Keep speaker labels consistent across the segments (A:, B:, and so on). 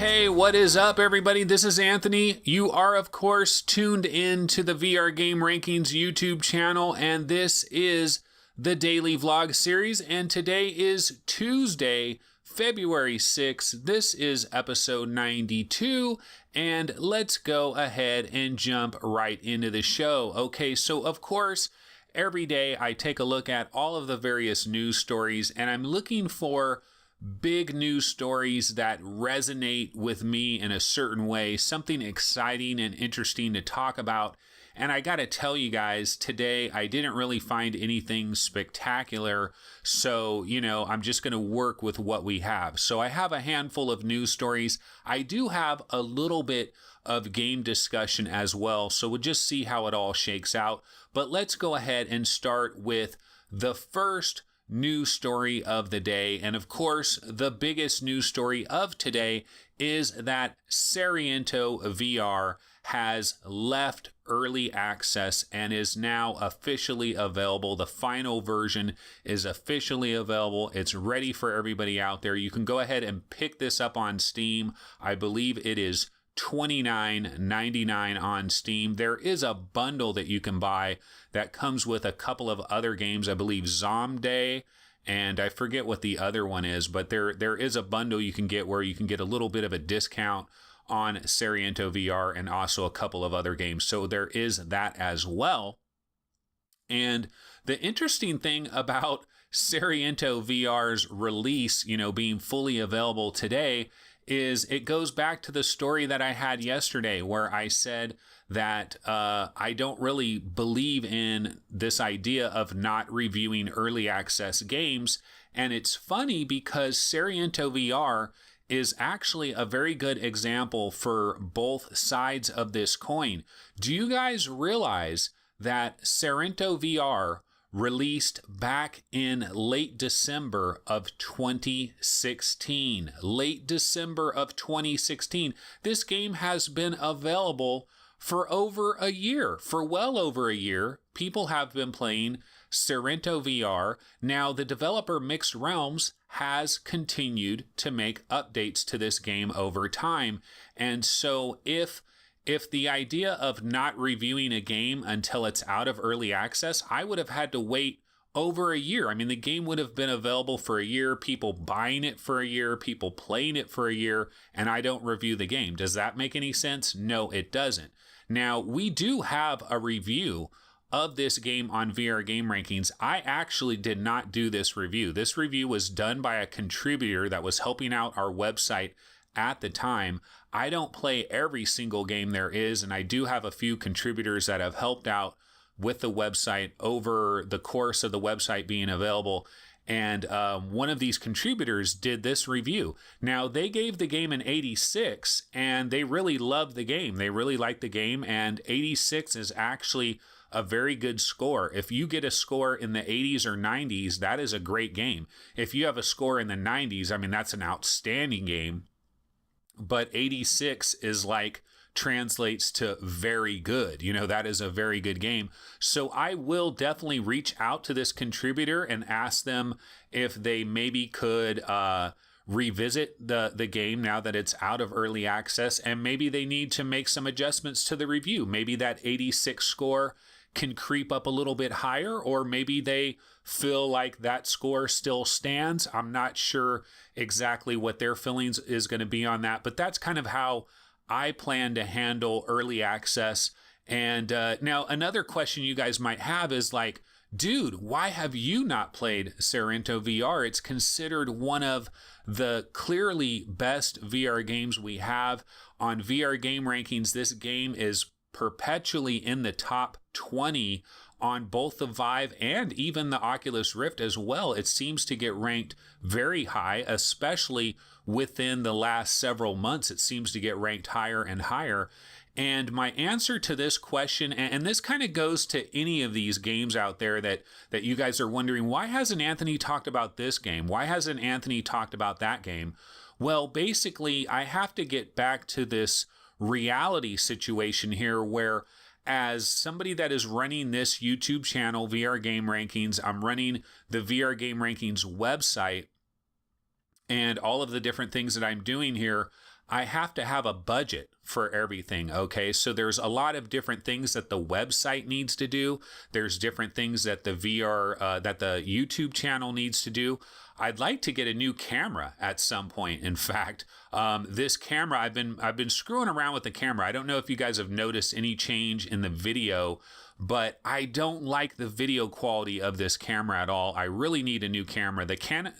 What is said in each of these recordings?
A: Hey, what is up, everybody? This is Anthony. You are, of course, tuned in to the VR Game Rankings YouTube channel, and this is the daily vlog series. And today is Tuesday, February 6th. This is episode 92, and let's go ahead and jump right into the show. Okay, so of course, every day I take a look at all of the various news stories, and I'm looking for big news stories that resonate with me in a certain way, something exciting and interesting to talk about. And I gotta tell you guys, today I didn't really find anything spectacular, so I'm just gonna work with what we have. So I have a handful of news stories. I do have a little bit of game discussion as well, so we'll just see how it all shakes out. But let's go ahead and start with the first news story of the day. And of course, the biggest news story of today is that Sariento VR has left early access and is now officially available. The final version is officially available. It's ready for everybody out there. You can go ahead and pick this up on Steam. I believe it is $29.99 on Steam. There is a bundle that you can buy that comes with a couple of other games. I believe Zomday, and I forget what the other one is, but there is a bundle you can get where you can get a little bit of a discount on Sariento VR and also a couple of other games. So there is that as well. And the interesting thing about Sariento VR's release, being fully available today, is it goes back to the story that I had yesterday where I said that I don't really believe in this idea of not reviewing early access games. And it's funny because Sariento VR is actually a very good example for both sides of this coin. Do you guys realize that Sariento VR released back in late December of 2016. Late December of 2016. This game has been available for over a year. For well over a year, people have been playing Sariento VR. Now, the developer Mixed Realms has continued to make updates to this game over time. And so if the idea of not reviewing a game until it's out of early access, I would have had to wait over a year. I mean, the game would have been available for a year, people buying it for a year, people playing it for a year, and I don't review the game. Does that make any sense? No, it doesn't. Now, we do have a review of this game on VR Game Rankings. I actually did not do this review. This review was done by a contributor that was helping out our website at the time. I don't play every single game there is, and I do have a few contributors that have helped out with the website over the course of the website being available. And one of these contributors did this review. Now, they gave the game an 86, and they really loved the game. They really liked the game, and 86 is actually a very good score. If you get a score in the 80s or 90s, that is a great game. If you have a score in the 90s, I mean, that's an outstanding game. But 86 is translates to very good. That is a very good game. So I will definitely reach out to this contributor and ask them if they maybe could revisit the game now that it's out of early access, and maybe they need to make some adjustments to the review. Maybe that 86 score can creep up a little bit higher, or maybe they feel like that score still stands. I'm not sure exactly what their feelings is going to be on that, but that's kind of how I plan to handle early access. And now another question you guys might have is dude, why have you not played Sariento VR? It's considered one of the clearly best VR games we have on VR Game Rankings. This game is perpetually in the top 20 on both the Vive and even the Oculus Rift as well. It seems to get ranked very high, especially within the last several months. It seems to get ranked higher and higher. And my answer to this question, and this kind of goes to any of these games out there that you guys are wondering, why hasn't Anthony talked about this game? Why hasn't Anthony talked about that game? Well, basically, I have to get back to this reality situation here where, as somebody that is running this YouTube channel, VR Game Rankings, I'm running the VR Game Rankings website, and all of the different things that I'm doing here, I have to have a budget for everything. Okay. So there's a lot of different things that the website needs to do. There's different things that the that the YouTube channel needs to do. I'd like to get a new camera at some point. In fact, this camera, I've been screwing around with the camera. I don't know if you guys have noticed any change in the video, but I don't like the video quality of this camera at all. I really need a new camera. The camera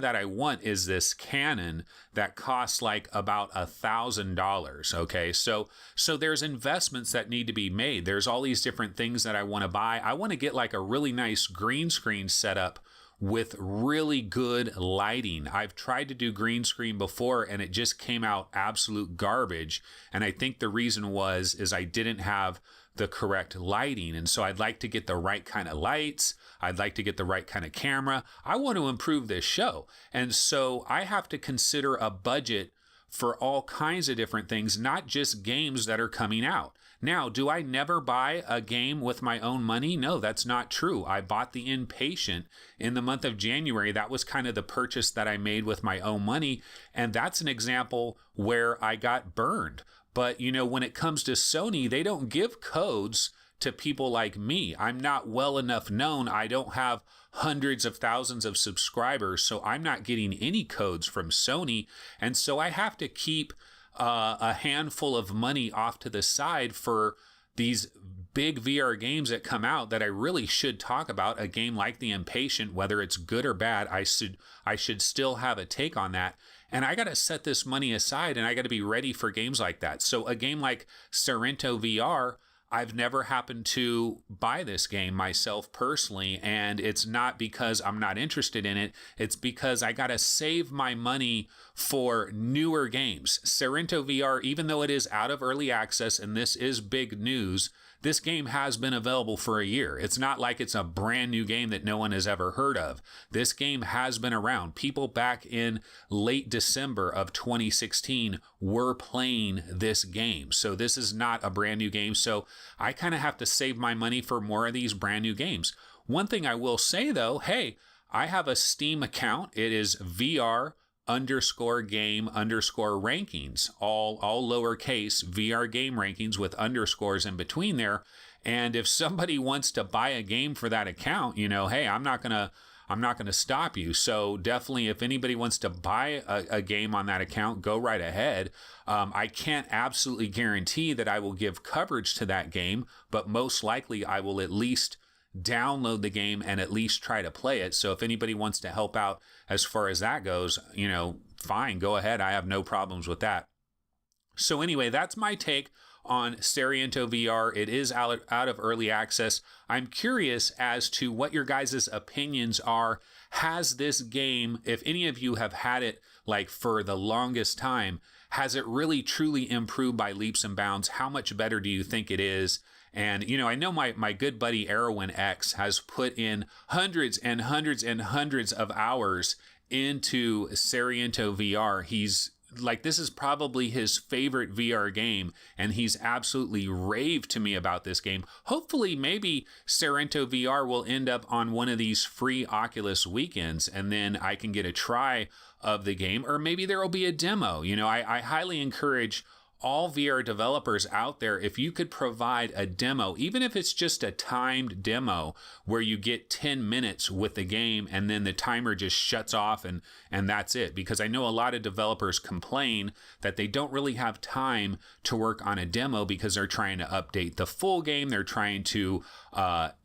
A: that I want is this Canon that costs like about $1,000. Okay, so there's investments that need to be made. There's all these different things that I want to buy. I want to get like a really nice green screen setup with really good lighting. I've tried to do green screen before and it just came out absolute garbage. And I think the reason is I didn't have the correct lighting. And so I'd like to get the right kind of lights. I'd like to get the right kind of camera. I want to improve this show. And so I have to consider a budget for all kinds of different things, not just games that are coming out. Now, do I never buy a game with my own money? No, that's not true. I bought The Impatient in the month of January. That was kind of the purchase that I made with my own money. And that's an example where I got burned. But, you know, when it comes to Sony, they don't give codes to people like me. I'm not well enough known. I don't have hundreds of thousands of subscribers, so I'm not getting any codes from Sony. And so I have to keep a handful of money off to the side for these big VR games that come out that I really should talk about. A game like The Impatient, whether it's good or bad, I should still have a take on that. And I got to set this money aside and I got to be ready for games like that. So a game like Sorrento VR, I've never happened to buy this game myself personally, and it's not because I'm not interested in it. It's because I got to save my money for newer games. Sorrento VR, even though it is out of early access, and this is big news, this game has been available for a year. It's not like it's a brand new game that no one has ever heard of. This game has been around. People back in late December of 2016 were playing this game. So this is not a brand new game. So I kind of have to save my money for more of these brand new games. One thing I will say though, hey, I have a Steam account. It is VR_game_rankings, all lowercase VR game rankings with underscores in between there. And if somebody wants to buy a game for that account, you know, hey, I'm not gonna stop you. So definitely, if anybody wants to buy a game on that account, go right ahead. I can't absolutely guarantee that I will give coverage to that game, but most likely I will at least download the game and at least try to play it. So if anybody wants to help out as far as that goes, you know, fine, go ahead. I have no problems with that. So anyway, that's my take on Sorrento VR. It is out of early access. I'm curious as to what your guys' opinions are. Has this game, if any of you have had it like for the longest time, has it really truly improved by leaps and bounds? How much better do you think it is? And, you know, I know my good buddy Erwin X has put in hundreds and hundreds and hundreds of hours into Sorrento VR. He's like, this is probably his favorite VR game, and he's absolutely raved to me about this game. Hopefully, maybe Sorrento VR will end up on one of these free Oculus weekends, and then I can get a try of the game, or maybe there will be a demo. You know, I highly encourage all VR developers out there, if you could provide a demo, even if it's just a timed demo where you get 10 minutes with the game and then the timer just shuts off and that's it. Because I know a lot of developers complain that they don't really have time to work on a demo because they're trying to update the full game. They're trying to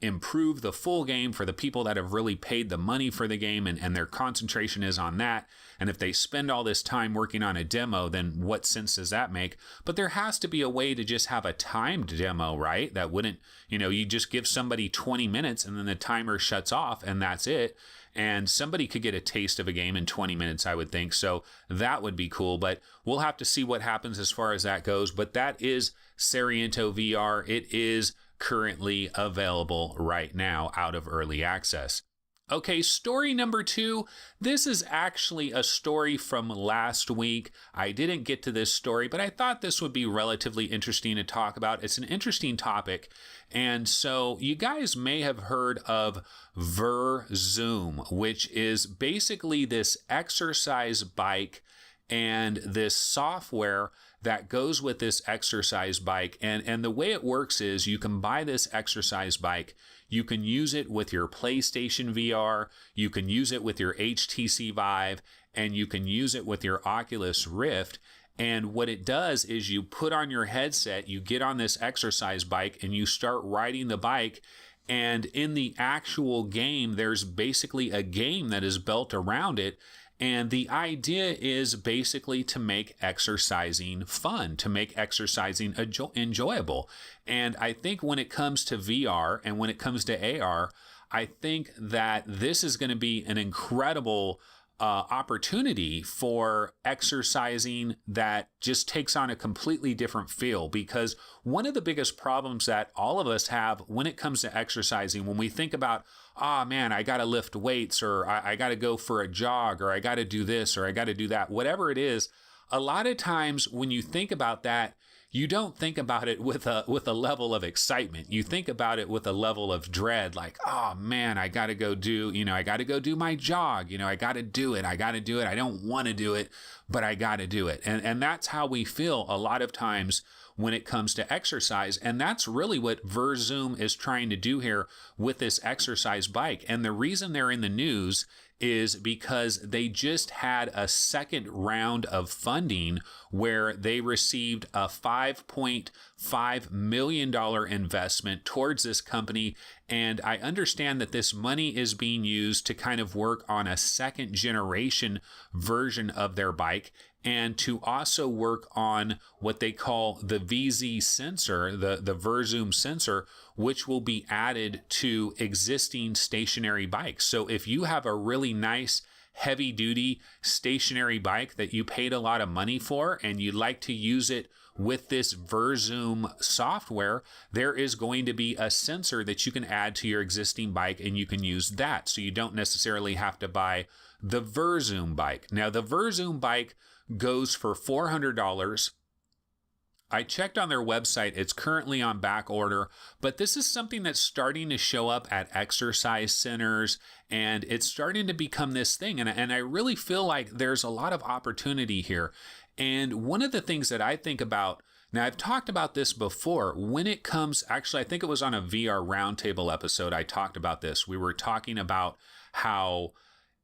A: improve the full game for the people that have really paid the money for the game, and their concentration is on that. And if they spend all this time working on a demo, then what sense does that make? But there has to be a way to just have a timed demo, right? That wouldn't, you know, you just give somebody 20 minutes and then the timer shuts off and that's it. And somebody could get a taste of a game in 20 minutes, I would think. So that would be cool, but we'll have to see what happens as far as that goes. But that is Sorrento VR. It is currently available right now out of early access. Okay, story number 2. This is actually a story from last week. I didn't get to this story, but I thought this would be relatively interesting to talk about. It's an interesting topic. And so you guys may have heard of Zoom, which is basically this exercise bike. and this software that goes with this exercise bike. And the way it works is you can buy this exercise bike. You can use it with your PlayStation VR. You can use it with your HTC Vive, and you can use it with your Oculus Rift. And what it does is you put on your headset, you get on this exercise bike, and you start riding the bike. And in the actual game, there's basically a game that is built around it. And the idea is basically to make exercising fun, to make exercising enjoyable. And I think when it comes to VR and when it comes to AR, I think that this is going to be an incredible opportunity for exercising that just takes on a completely different feel. Because one of the biggest problems that all of us have when it comes to exercising, when we think about, oh man, I got to lift weights, or I got to go for a jog, or I got to do this, or I got to do that, whatever it is, a lot of times when you think about that, you don't think about it with a level of excitement. You think about it with a level of dread, like, oh man, I got to go do, I got to go do my jog. I got to do it. I got to do it. I don't want to do it, but I got to do it. And that's how we feel a lot of times when it comes to exercise. And that's really what Verzoom is trying to do here with this exercise bike. And the reason they're in the news is because they just had a second round of funding where they received a $5.5 million investment towards this company. And I understand that this money is being used to kind of work on a second generation version of their bike, and to also work on what they call the VZ sensor, the Verzoom sensor, which will be added to existing stationary bikes. So if you have a really nice heavy duty stationary bike that you paid a lot of money for and you'd like to use it with this Verzoom software, there is going to be a sensor that you can add to your existing bike, and you can use that. So you don't necessarily have to buy the Verzoom bike. Now, the Verzoom bike goes for $400. I checked on their website. It's currently on back order, but this is something that's starting to show up at exercise centers, and it's starting to become this thing. And I really feel like there's a lot of opportunity here. And one of the things that I think about, now I've talked about this before, when it comes, actually, I think it was on a VR Roundtable episode, I talked about this. We were talking about how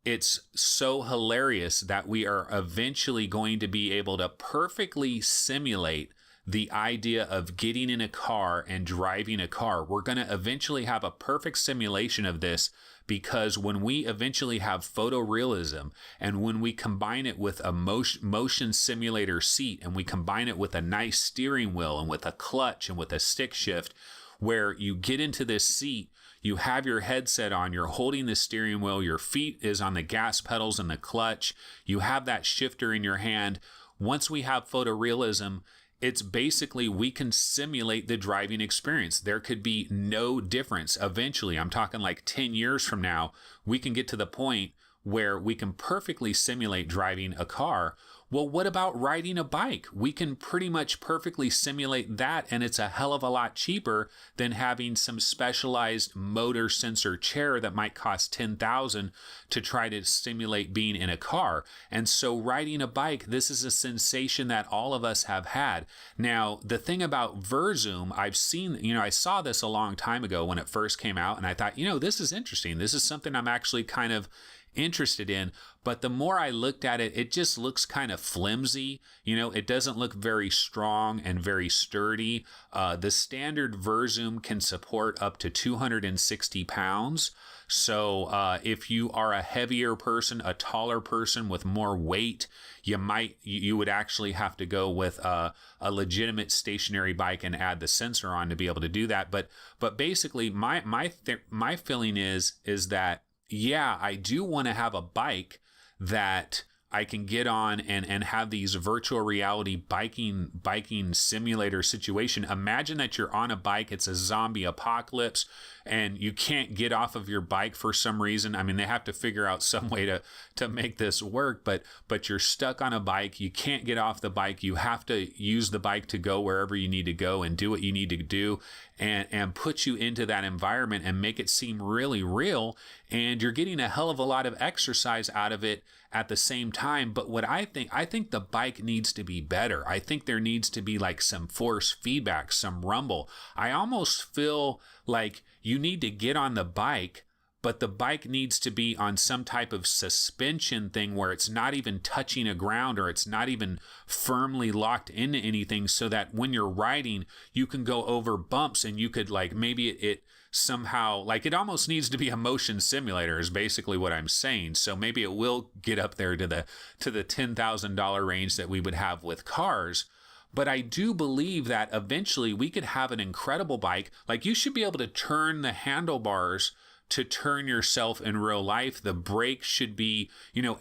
A: it's so hilarious that we are eventually going to be able to perfectly simulate the idea of getting in a car and driving a car. We're going to eventually have a perfect simulation of this, because when we eventually have photorealism, and when we combine it with a motion simulator seat, and we combine it with a nice steering wheel and with a clutch and with a stick shift, where you get into this seat, you have your headset on, you're holding the steering wheel, your feet is on the gas pedals and the clutch, you have that shifter in your hand. Once we have photorealism, it's basically, we can simulate the driving experience. There could be no difference. Eventually, I'm talking like 10 years from now, we can get to the point where we can perfectly simulate driving a car. Well, what about riding a bike? We can pretty much perfectly simulate that, and it's a hell of a lot cheaper than having some specialized motor sensor chair that might cost $10,000 to try to simulate being in a car. And so riding a bike, this is a sensation that all of us have had. Now, the thing about Verzoom, I've seen, I saw this a long time ago when it first came out, and I thought, this is interesting. This is something I'm actually kind of interested in. But the more I looked at it, it just looks kind of flimsy. It doesn't look very strong and very sturdy. The standard Verzoom can support up to 260 pounds. So if you are a heavier person, a taller person with more weight, you would actually have to go with a legitimate stationary bike and add the sensor on to be able to do that. But basically, my feeling is that, yeah, I do want to have a bike that I can get on and have these virtual reality biking simulator situation. Imagine that you're on a bike, it's a zombie apocalypse, and you can't get off of your bike for some reason. I mean, they have to figure out some way to make this work, but you're stuck on a bike, you can't get off the bike, you have to use the bike to go wherever you need to go and do what you need to do. and put you into that environment and make it seem really real. And you're getting a hell of a lot of exercise out of it at the same time. But what I think the bike needs to be better. I think there needs to be like some force feedback, some rumble. I almost feel like you need to get on the bike, but the bike needs to be on some type of suspension thing where it's not even touching a ground, or it's not even firmly locked into anything, so that when you're riding, you can go over bumps, and you could like, maybe it somehow, like, it almost needs to be a motion simulator is basically what I'm saying. So maybe it will get up there to the $10,000 range that we would have with cars. But I do believe that eventually we could have an incredible bike. Like, you should be able to turn the handlebars to turn yourself in real life. The brake should be,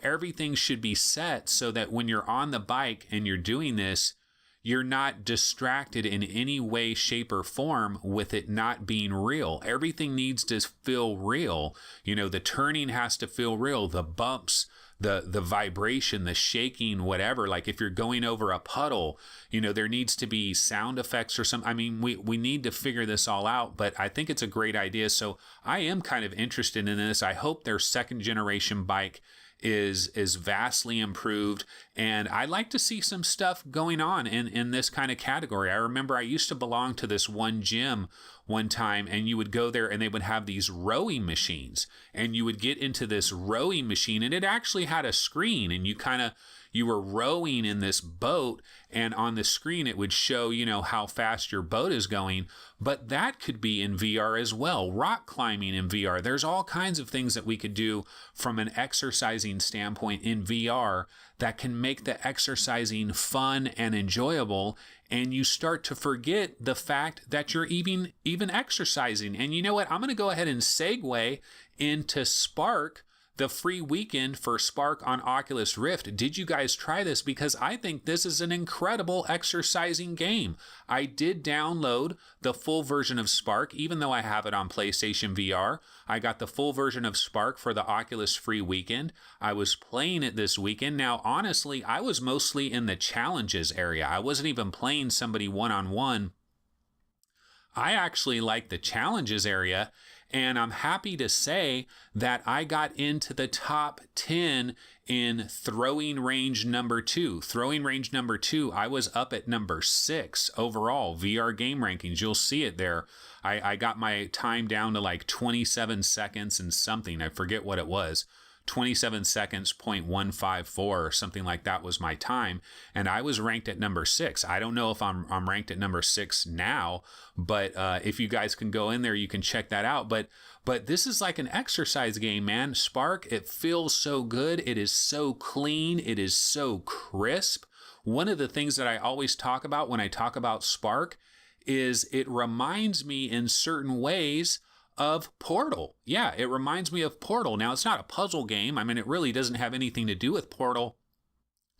A: everything should be set so that when you're on the bike and you're doing this, you're not distracted in any way, shape, or form with it not being real. Everything needs to feel real. The turning has to feel real. The bumps, the vibration, the shaking, whatever. Like if you're going over a puddle, there needs to be sound effects or something. I mean, we need to figure this all out, but I think it's a great idea. So I am kind of interested in this. I hope their second generation bike is vastly improved, and I like to see some stuff going on in this kind of category. I remember I used to belong to this one gym one time, and you would go there and they would have these rowing machines, and you would get into this rowing machine, and it actually had a screen, and you were rowing in this boat, and on the screen it would show, how fast your boat is going. But that could be in VR as well. Rock climbing in VR. There's all kinds of things that we could do from an exercising standpoint in VR that can make the exercising fun and enjoyable. And you start to forget the fact that you're even exercising. And you know what? I'm going to go ahead and segue into Spark, the free weekend for Spark on Oculus Rift. Did you guys try this? Because I think this is an incredible exercising game. I did download the full version of Spark, even though I have it on PlayStation VR. I got the full version of Spark for the Oculus free weekend. I was playing it this weekend. Now, honestly, I was mostly in the challenges area. I wasn't even playing somebody one-on-one. I actually like the challenges area, and I'm happy to say that I got into the top 10 in throwing range number 2. Throwing range number 2, I was up at number 6 overall, VR game rankings. You'll see it there. I got my time down to like 27 seconds and something. I forget what it was. 27 seconds, 0.154 or something like that was my time. And I was ranked at number 6. I don't know if I'm ranked at number 6 now, but if you guys can go in there, you can check that out. But this is like an exercise game, man. Spark, it feels so good. It is so clean. It is so crisp. One of the things that I always talk about when I talk about Spark is it reminds me in certain ways of Portal. Yeah, it reminds me of Portal. Now, it's not a puzzle game. I mean, it really doesn't have anything to do with Portal,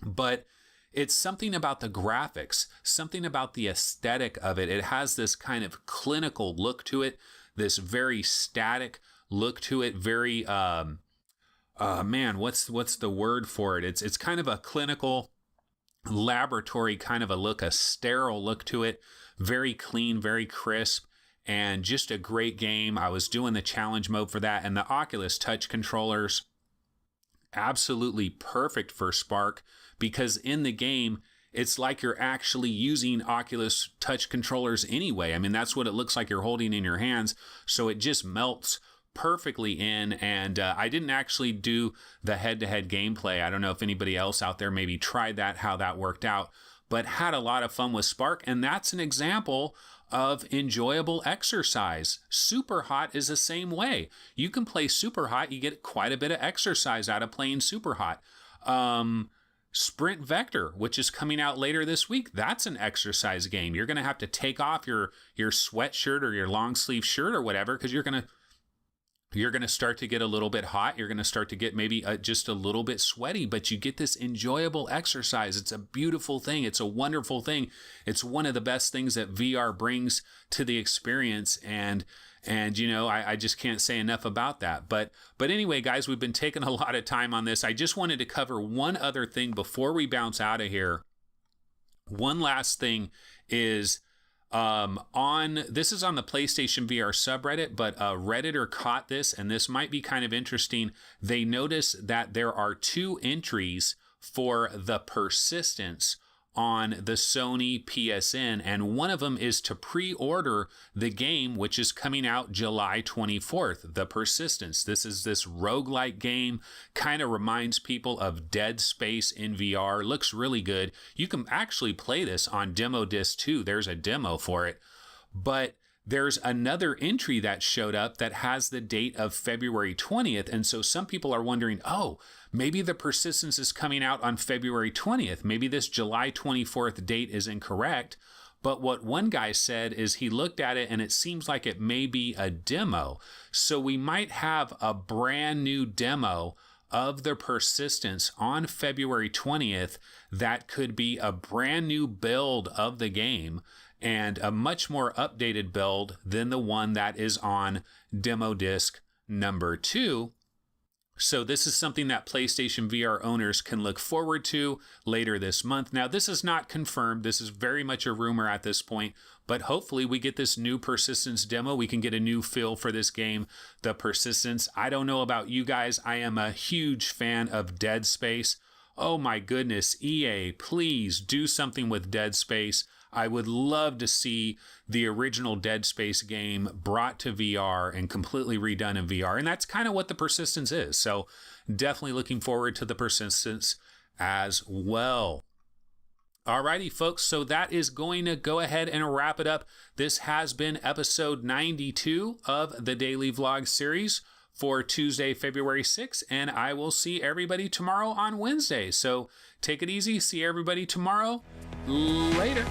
A: but it's something about the graphics, something about the aesthetic of it. It has this kind of clinical look to it, this very static look to it, very, man, what's the word for it? It's kind of a clinical laboratory kind of a look, a sterile look to it, very clean, very crisp, and just a great game. I was doing the challenge mode for that, and the Oculus touch controllers, absolutely perfect for Spark, because in the game, it's like you're actually using Oculus touch controllers anyway. I mean, that's what it looks like you're holding in your hands, so it just melts perfectly in. And I didn't actually do the head-to-head gameplay. I don't know if anybody else out there maybe tried that, how that worked out, but had a lot of fun with Spark, and that's an example of enjoyable exercise. Super Hot is the same way. You can play Super Hot, you get quite a bit of exercise out of playing Super Hot. Sprint Vector, which is coming out later this week, that's an exercise game. You're going to have to take off your sweatshirt or your long sleeve shirt or whatever, because you're going to start to get a little bit hot. You're going to start to get maybe just a little bit sweaty, but you get this enjoyable exercise. It's a beautiful thing. It's a wonderful thing. It's one of the best things that VR brings to the experience. And I just can't say enough about that. But anyway, guys, we've been taking a lot of time on this. I just wanted to cover one other thing before we bounce out of here. One last thing is, This is on the PlayStation VR subreddit, but a Redditor caught this, and this might be kind of interesting. They notice that there are 2 entries for the persistence on the Sony PSN, and one of them is to pre-order the game, which is coming out July 24th, The Persistence. This is this roguelike game, kind of reminds people of Dead Space in VR, looks really good. You can actually play this on Demo Disc 2, there's a demo for it, but there's another entry that showed up that has the date of February 20th, and so some people are wondering, oh, maybe The Persistence is coming out on February 20th. Maybe this July 24th date is incorrect. But what one guy said is he looked at it and it seems like it may be a demo. So we might have a brand new demo of The Persistence on February 20th that could be a brand new build of the game and a much more updated build than the one that is on demo disc number 2. So this is something that PlayStation VR owners can look forward to later this month. Now, this is not confirmed. This is very much a rumor at this point, but hopefully we get this new Persistence demo. We can get a new feel for this game, The Persistence. I don't know about you guys. I am a huge fan of Dead Space. Oh my goodness, EA, please do something with Dead Space. I would love to see the original Dead Space game brought to VR and completely redone in VR. And that's kind of what The Persistence is. So definitely looking forward to The Persistence as well. Alrighty, folks. So that is going to go ahead and wrap it up. This has been episode 92 of the Daily Vlog series for Tuesday, February 6th. And I will see everybody tomorrow on Wednesday. So take it easy. See everybody tomorrow. Later.